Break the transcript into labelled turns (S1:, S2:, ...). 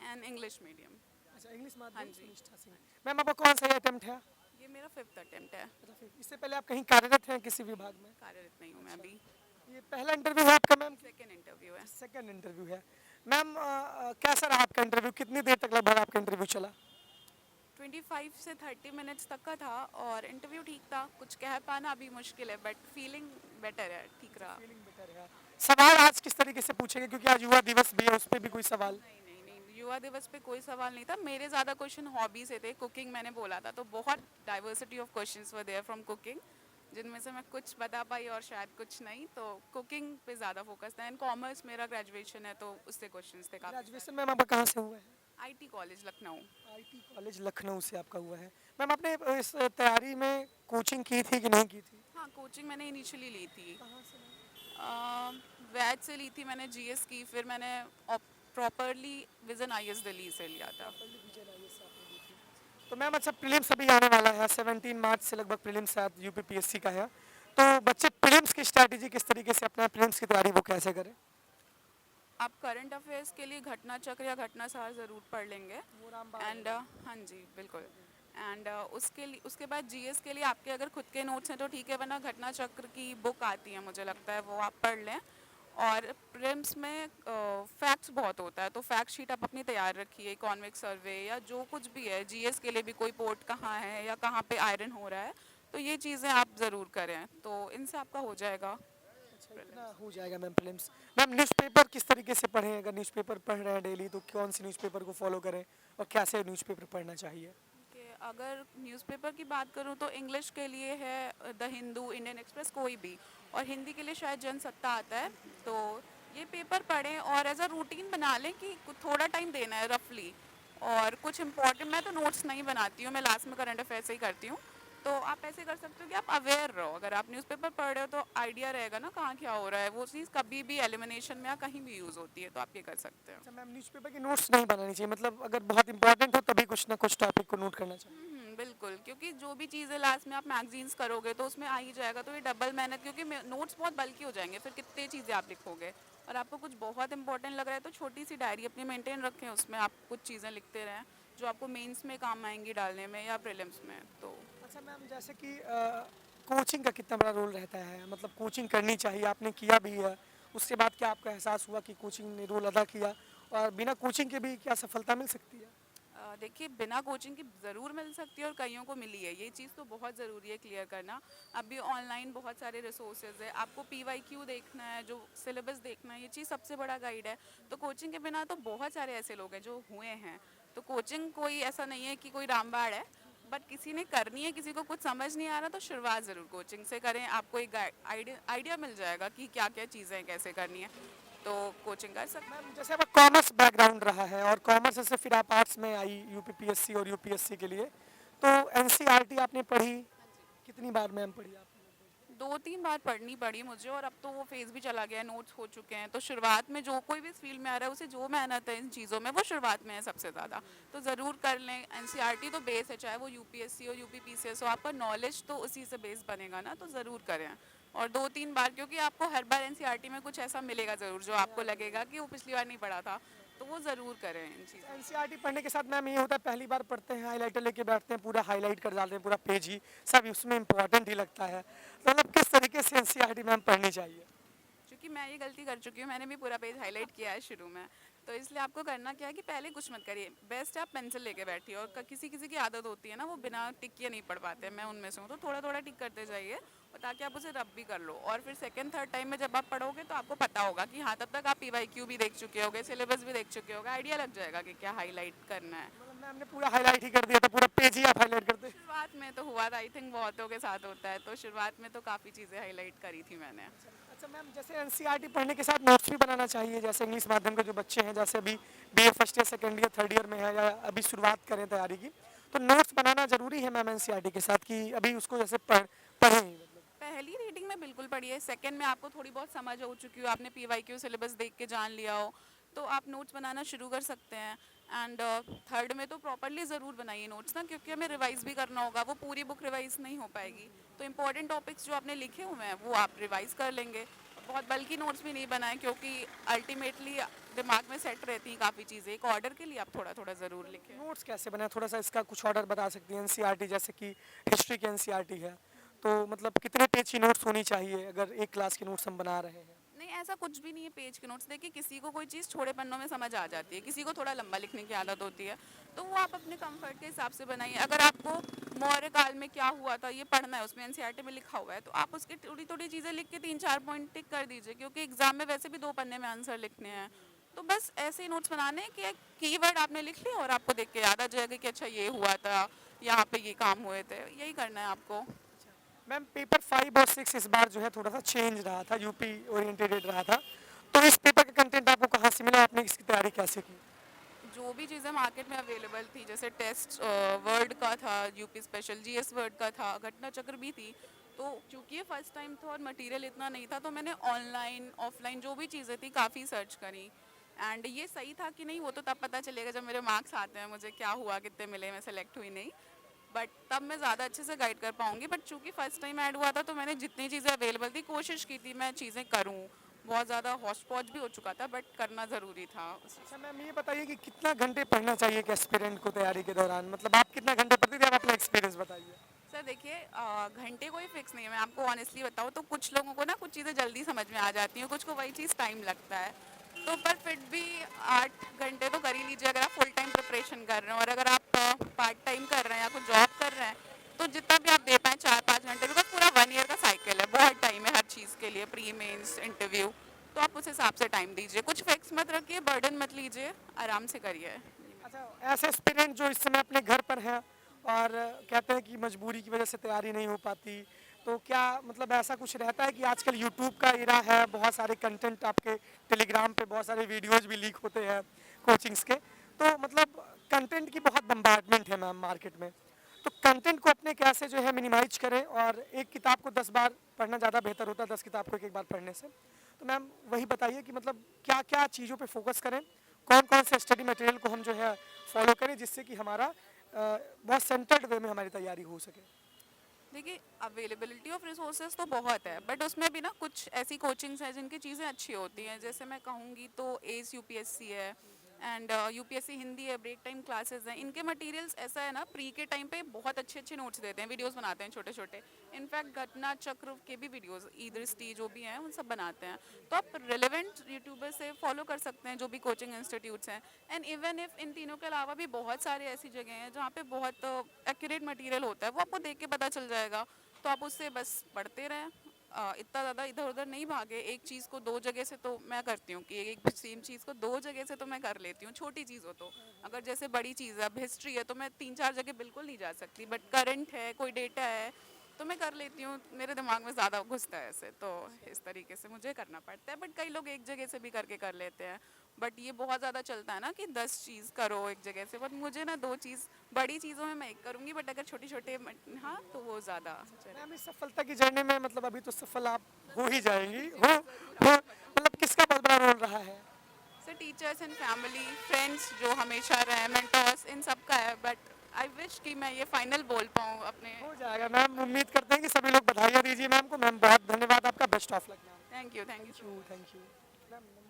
S1: And English medium.
S2: अच्छा, English
S1: हाँ
S2: माध्यम
S1: जी।
S2: सुनिष्ठा सिंह।
S1: हाँ जी।
S2: मैम आपका कौन सा अटेम्प्ट है?
S1: ये मेरा 5th अटेम्प्ट है।
S2: अच्छा, फिर इससे पहले आप कहीं कार्यरत हैं किसी विभाग में?
S1: कार्यरत नहीं हूँ मैं
S2: अच्छा,
S1: अभी।
S2: ये पहला इंटरव्यू है आपका मैम?
S1: सेकेंड इंटरव्यू है।
S2: सेकंड इंटरव्यू है। मैम कैसा रहा आपका इंटरव्यू? कितनी देर तक लगभग आपका इंटरव्यू चला?
S1: 25 से 30 मिनट्स तक का था और इंटरव्यू ठीक था। कुछ कह पाना अभी मुश्किल है बट फीलिंग बेटर है, ठीक
S2: अच्छा,
S1: रहा।
S2: फीलिंग बेटर है। सवाल आज किस तरीके से पूछेंगे, क्योंकि आज युवा दिवस भी है, उस पर भी कोई सवाल?
S1: नहीं नहीं नहीं, युवा दिवस पे कोई सवाल नहीं था। मेरे ज़्यादा क्वेश्चन हॉबी से थे। कुकिंग मैंने बोला था तो बहुत diversity of questions were there from cooking, जिनमें से मैं कुछ बता पाई और शायद कुछ नहीं। तो कुकिंग पे ज़्यादा फोकस था। एंड कॉमर्स मेरा ग्रेजुएशन है तो उससे क्वेश्चंस थे काफ़ी
S2: ग्रेजुएशन
S1: सारे।
S2: मैम आपका कहाँ से हुआ है?
S1: IT college Lucknow.
S2: IT college Lucknow से आपका हुआ है। मैम आपने इस तैयारी में कोचिंग की थी कि नहीं की थी?
S1: हाँ, कोचिंग मैंने इनिशियली ली थी।
S2: कहाँ से मैम?
S1: वैज से ली थी मैंने, जीएस की। फिर मैंने प्रॉपरली विजन आईएएस दिल्ली से लिया था।
S2: प्रॉपर्ली विजय आईएएस से आपने ली थी। तो मैम अच्छा, प्रीलिम्स अभी आने वाला है, 17 मार्च से लगभग प्रीलिम्स शायद यूपीपीएससी का है। तो बच्चे प्रीलिम्स की स्ट्रैटेजी किस तरीके से अपना प्रीलिम्स की तैयारी वो कैसे करें?
S1: आप करंट अफेयर्स के लिए घटना चक्र या घटना सार ज़रूर पढ़ लेंगे।
S2: वो रामबाण
S1: एंड
S2: वाला।
S1: हाँ जी बिल्कुल। एंड उसके लिए, उसके बाद जीएस के लिए आपके अगर खुद के नोट्स हैं तो ठीक है, वरना घटना चक्र की बुक आती है मुझे लगता है, वो आप पढ़ लें। और प्रिम्स में फैक्ट्स बहुत होता है तो फैक्ट शीट आप अपनी तैयार रखिए। कॉन्वेक्स सर्वे या जो कुछ भी है, जीएस के लिए भी कोई पोर्ट कहाँ है या कहाँ पे आयरन हो रहा है, तो ये चीज़ें आप ज़रूर करें तो इनसे आपका हो जाएगा
S2: अच्छा, इतना
S1: प्रीलिम्स।
S2: हो जाएगा मैम प्रीलिम्स। मैम न्यूज़पेपर किस तरीके से पढ़ें? अगर न्यूज़पेपर पढ़ रहे हैं डेली तो कौन सी न्यूज़पेपर को फॉलो करें और कैसे न्यूज़पेपर पढ़ना चाहिए?
S1: कि अगर न्यूज़पेपर की बात करूं तो इंग्लिश के लिए है द हिंदू, इंडियन एक्सप्रेस, कोई भी। और हिंदी के लिए शायद जनसत्ता आता है। तो ये पेपर पढ़ें और एज अ रूटीन बना लें कि थोड़ा टाइम देना है रफली। और कुछ इंपॉर्टेंट, मैं तो नोट्स नहीं बनाती हूँ, मैं लास्ट में करंट अफेयर से ही करती हूँ। तो आप ऐसे कर सकते हो कि आप अवेयर रहो। अगर आप न्यूज़पेपर पढ़ रहे हो तो आइडिया रहेगा ना कहाँ क्या हो रहा है। वो चीज़ कभी भी एलिमिनेशन में या कहीं भी यूज़ होती है, तो आप ये कर सकते हैं।
S2: अच्छा मैम, न्यूज़पेपर की नोट्स नहीं बनानी चाहिए, मतलब अगर बहुत इंपॉर्टेंट हो तभी कुछ ना कुछ टॉपिक को नोट करना चाहिए?
S1: बिल्कुल, क्योंकि जो भी चीज़ है लास्ट में आप मैगजीन्स करोगे तो उसमें आ ही जाएगा, तो ये डबल मेहनत, क्योंकि नोट्स बहुत बल्कि हो जाएंगे, फिर कितनी चीज़ें आप लिखोगे। और आपको कुछ बहुत इंपॉर्टेंट लग रहा है तो छोटी सी डायरी अपनी मेंटेन रखें, उसमें आप कुछ चीज़ें लिखते रहें जो आपको मेंस में काम आएंगी डालने में या प्रीलिम्स में। तो
S2: अच्छा मैम, जैसे कि कोचिंग का कितना बड़ा रोल रहता है? मतलब कोचिंग करनी चाहिए, आपने किया भी है, उसके बाद क्या आपका एहसास हुआ कि कोचिंग ने रोल अदा किया, और बिना कोचिंग के भी क्या सफलता मिल सकती है?
S1: देखिए, बिना कोचिंग के ज़रूर मिल सकती है और कईयों को मिली है। ये चीज़ तो बहुत ज़रूरी है क्लियर करना। अभी ऑनलाइन बहुत सारे रिसोर्सेज है, आपको पीवाईक्यू देखना है, जो सिलेबस देखना है, ये चीज़ सबसे बड़ा गाइड है। तो कोचिंग के बिना तो बहुत सारे ऐसे लोग हैं जो हुए हैं। तो कोचिंग कोई ऐसा नहीं है कि कोई रामबाड़ है, बट किसी ने करनी है, किसी को कुछ समझ नहीं आ रहा तो शुरुआत ज़रूर कोचिंग से करें। आपको एक आइडिया मिल जाएगा कि क्या क्या चीज़ें कैसे करनी है, तो कोचिंग कर सकते हैं।
S2: मैम जैसे आपका कॉमर्स बैकग्राउंड रहा है और कॉमर्स से फिर आप आर्ट्स में आई यूपीपीएससी और यूपीएससी के लिए, तो एनसीईआरटी आपने पढ़ी कितनी बार मैम पढ़ी आपने?
S1: 2-3 बार पढ़नी पड़ी मुझे, और अब तो वो फेज़ भी चला गया है, नोट्स हो चुके हैं। तो शुरुआत में जो कोई भी इस फील्ड में आ रहा है, उसे जो मेहनत है इन चीज़ों में, वो शुरुआत में है सबसे ज़्यादा। तो ज़रूर कर लें। एनसीईआरटी तो बेस है, चाहे वो यूपीएससी हो यूपीपीसीएस हो, आपका नॉलेज तो उसी से बेस बनेगा ना, तो ज़रूर करें। और 2-3 बार, क्योंकि आपको हर बार एनसीईआरटी में कुछ ऐसा मिलेगा ज़रूर जो आपको लगेगा कि वो पिछली बार नहीं पढ़ा था। तो वो ज़रूर करें इन चीज़ों को।
S2: एनसीईआरटी पढ़ने के साथ मैम ये होता है, पहली बार पढ़ते हैं हाईलाइटर लेके बैठते हैं, पूरा हाईलाइट कर डालते हैं, पूरा पेज ही सब उसमें इंपॉर्टेंट ही लगता है। तो मतलब किस तरीके से एनसीईआरटी मैम पढ़नी चाहिए?
S1: क्योंकि मैं ये गलती कर चुकी हूँ, मैंने भी पूरा पेज हाईलाइट किया है शुरू में। तो इसलिए आपको करना क्या है कि पहले कुछ मत करिए, बेस्ट आप पेंसिल लेके बैठिए। और किसी किसी की आदत होती है ना, वो बिना टिक किए नहीं पढ़ पाते, मैं उनमें से हूँ। तो थोड़ा थोड़ा टिक करते जाइए, और ताकि आप उसे रब भी कर लो। और फिर सेकंड थर्ड टाइम में जब आप पढ़ोगे तो आपको पता होगा कि हाँ, तब तक आप पीवाईक्यू भी देख चुके होगे, सिलेबस भी देख चुके होगे, आइडिया लग जाएगा कि क्या हाईलाइट करना है।
S2: मतलब मैम ने पूरा हाईलाइट ही कर दिया था, पूरा पेज ही आप हाईलाइट करते?
S1: शुरुआत में तो हुआ था, आई थिंक बहुतों के साथ होता है। तो शुरुआत में तो काफ़ी चीज़ें हाईलाइट करी थी मैंने।
S2: अच्छा मैम, जैसे एनसीईआरटी पढ़ने के साथ नोट्स भी बनाना चाहिए, जैसे इंग्लिश माध्यम के जो बच्चे हैं, जैसे अभी BA first year second year third year में है या अभी शुरुआत करें तैयारी की, तो नोट्स बनाना जरूरी है मैम एनसीईआरटी के साथ, कि अभी उसको जैसे पढ़ें ही मतलब?
S1: पहली रीडिंग में बिल्कुल पढ़िए, सेकंड में आपको थोड़ी बहुत समझ हो चुकी हो, आपने पीवाईक्यू सिलेबस देख के जान लिया हो, तो आप नोट्स बनाना शुरू कर सकते हैं। एंड थर्ड में तो प्रॉपरली ज़रूर बनाइए नोट्स ना, क्योंकि हमें रिवाइज भी करना होगा। वो पूरी बुक रिवाइज नहीं हो पाएगी, तो इंपॉर्टेंट टॉपिक्स जो आपने लिखे हुए हैं वो आप रिवाइज कर लेंगे। बहुत बल्कि नोट्स भी नहीं बनाएं, क्योंकि अल्टीमेटली दिमाग में सेट रहती हैं काफ़ी चीज़ें। एक ऑर्डर के लिए आप थोड़ा थोड़ा ज़रूर लिखें।
S2: नोट्स कैसे बनाए, थोड़ा सा इसका कुछ ऑर्डर बता सकती हैं? एनसीईआरटी जैसे कि हिस्ट्री की एनसीईआरटी है, तो मतलब कितने पेज की नोट्स होनी चाहिए अगर एक क्लास के नोट्स हम बना रहे हैं?
S1: नहीं, ऐसा कुछ भी नहीं है पेज के नोट्स। देखिए, किसी को कोई चीज़ छोटे पन्नों में समझ आ जाती है, किसी को थोड़ा लंबा लिखने की आदत होती है, तो वो आप अपने कंफर्ट के हिसाब से बनाइए। अगर आपको मौर्य काल में क्या हुआ था ये पढ़ना है, उसमें एनसीईआरटी में लिखा हुआ है, तो आप उसकी थोड़ी थोड़ी चीज़ें लिख के 3-4 पॉइंट टिक कर दीजिए, क्योंकि एग्जाम में वैसे भी 2 पन्ने में आंसर लिखने हैं। तो बस ऐसे ही नोट्स बनाने हैं कि एक कीवर्ड आपने लिख लिया और आपको देख के याद आ जाएगा कि अच्छा ये हुआ था, यहाँ पे ये काम हुए थे। यही करना है आपको।
S2: मैम पेपर 5 और 6 इस बार जो है थोड़ा सा चेंज रहा था, यूपी ओरिएंटेड रहा था, तो इस पेपर का कंटेंट आपको कहाँ से मिला, आपने इसकी तैयारी कैसे की?
S1: जो भी चीज़ें मार्केट में अवेलेबल थी, जैसे टेस्ट वर्ड का था, यूपी स्पेशल, जीएस वर्ड का था, घटना चक्र भी थी, तो क्योंकि ये फर्स्ट टाइम था और मटेरियल इतना नहीं था, तो मैंने ऑनलाइन ऑफलाइन जो भी चीज़ें थी काफ़ी सर्च करी। एंड ये सही था कि नहीं वो तो तब पता चलेगा जब मेरे मार्क्स आते हैं, मुझे क्या हुआ, कितने मिले, मैं सेलेक्ट हुई नहीं, बट तब मैं ज़्यादा अच्छे से गाइड कर पाऊंगी। बट चूंकि फर्स्ट टाइम ऐड हुआ था, तो मैंने जितनी चीज़ें अवेलेबल थी कोशिश की थी मैं चीज़ें करूँ। बहुत ज़्यादा हौच पौच भी हो चुका था, बट करना ज़रूरी था।
S2: अच्छा मैम ये बताइए कि कितना घंटे पढ़ना चाहिए एक एस्पिरेंट को तैयारी के दौरान, मतलब आप कितना घंटे पढ़ती थी, आप अपना एक्सपीरियंस बताइए।
S1: सर देखिए, घंटे कोई फिक्स नहीं है। मैं आपको ऑनेस्टली बताऊँ तो कुछ लोगों को ना कुछ चीज़ें जल्दी समझ में आ जाती हैं, कुछ को वही चीज़ टाइम लगता है। तो पर फिर भी 8 घंटे तो कर ही लीजिए अगर आप फुल टाइम प्रिपरेशन कर रहे हो। और अगर आप पार्ट टाइम कर रहे हैं या कुछ जॉब कर रहे हैं, तो जितना भी आप दे पाएँ 4-5 घंटे, बिकॉज पूरा 1 ईयर का साइकिल है, बहुत टाइम है हर चीज़ के लिए, प्री मेंस इंटरव्यू। तो आप उस हिसाब से टाइम दीजिए, कुछ फिक्स मत रखिए, बर्डन मत लीजिए, आराम से करिए।
S2: अच्छा ऐसे एस्पिरेंट जो इस समय अपने घर पर हैं और कहते हैं कि मजबूरी की वजह से तैयारी नहीं हो पाती, तो क्या मतलब ऐसा कुछ रहता है कि आजकल यूट्यूब का इरा है, बहुत सारे कंटेंट आपके टेलीग्राम पे बहुत सारे वीडियोज भी लीक होते हैं कोचिंग्स के, तो मतलब कंटेंट की बहुत बम्बार्डमेंट है मैम मार्केट में, तो कंटेंट को अपने कैसे जो है मिनिमाइज करें, और एक किताब को 10 बार पढ़ना ज़्यादा बेहतर होता है 10 किताब को एक बार पढ़ने से, तो मैम वही बताइए कि मतलब क्या क्या चीज़ों पे फोकस करें, कौन कौन से स्टडी मटेरियल को हम जो है फॉलो करें, जिससे कि हमारा बहुत सेंटर्ड वे में हमारी तैयारी हो सके।
S1: देखिए, अवेलेबिलिटी ऑफ रिसोर्सेज तो बहुत है, बट उसमें भी ना कुछ ऐसी कोचिंग्स हैं जिनकी चीज़ें अच्छी होती हैं। जैसे मैं कहूँगी तो एस यूपीएससी है, एंड यूपीएससी हिंदी है, ब्रेक टाइम क्लासेस हैं। इनके मटेरियल्स ऐसा है ना, प्री के टाइम पे बहुत अच्छे अच्छे नोट्स देते हैं, वीडियोस बनाते हैं छोटे छोटे। इनफैक्ट घटना चक्र के भी वीडियोस, ईदर स्टी जो भी हैं उन सब बनाते हैं। तो आप रिलेवेंट यूट्यूबर से फॉलो कर सकते हैं जो भी कोचिंग इंस्टीट्यूट्स हैं। एंड इवन इफ इन तीनों के अलावा भी बहुत सारे ऐसी जगह हैं जहाँ पे बहुत एक्यूरेट मटेरियल होता है, वो आपको देख के पता चल जाएगा। तो आप उससे बस पढ़ते रहें, इतना ज़्यादा इधर उधर नहीं भागे। एक चीज़ को 2 जगह से तो मैं करती हूँ कि एक सेम चीज़ को 2 जगह से तो मैं कर लेती हूँ, छोटी चीज़ हो तो। अगर जैसे बड़ी चीज़ है, अब हिस्ट्री है, तो मैं 3-4 जगह बिल्कुल नहीं जा सकती, बट करंट है, कोई डेटा है, तो मैं कर लेती हूँ। मेरे दिमाग में ज़्यादा घुसता है ऐसे, तो इस तरीके से मुझे करना पड़ता है। बट कई लोग एक जगह से भी करके कर लेते हैं, बट ये बहुत ज़्यादा चलता है ना कि 10 चीज़ करो एक जगह से, बट मुझे ना 2 चीज़, बड़ी चीज़ों में मैं एक करूँगी, बट अगर छोटी छोटे हाँ तो वो ज़्यादा चले।
S2: मैम इस सफलता की जर्नी में मतलब अभी तो सफल आप हो ही जाएंगी, हो मतलब किसका बहुत बड़ा रोल रहा है?
S1: Sir teachers and family, friends जो हमेशा रहे, मेंटर्स, इन सब का है। बट आई विश कि मैं ये फाइनल बोल पाऊँ अपने।
S2: हो जाएगा मैम, उम्मीद करते हैं कि सभी लोग बधाइयाँ दीजिए मैम को। मैम बहुत धन्यवाद आपका, best of luck ma'am.
S1: Thank you, thank you.
S2: Thank you ma'am.